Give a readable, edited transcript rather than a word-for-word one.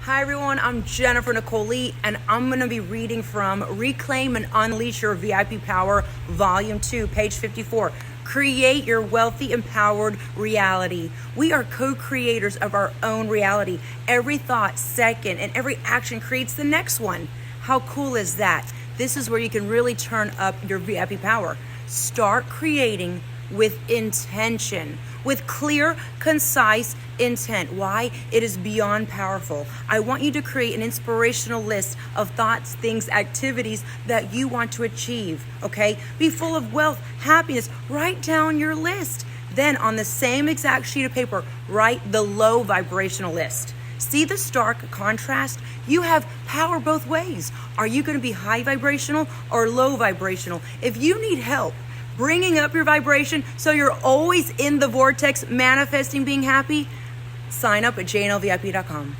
Hi everyone, I'm Jennifer Nicole Lee, and I'm going to be reading from Reclaim and Unleash Your VIP Power, Volume 2, page 54. Create your wealthy, empowered reality. We are co-creators of our own reality. Every thought, second, and every action creates the next one. How cool is that? This is where you can really turn up your VIP power. Start creating with intention, with clear, concise intent. Why? It is beyond powerful. I want you to create an inspirational list of thoughts, things, activities that you want to achieve, okay? Be full of wealth, happiness. Write down your list. Then on the same exact sheet of paper, write the low vibrational list. See the stark contrast? You have power both ways. Are you going to be high vibrational or low vibrational? If you need help bringing up your vibration so you're always in the vortex manifesting being happy, sign up at JNLVIP.com.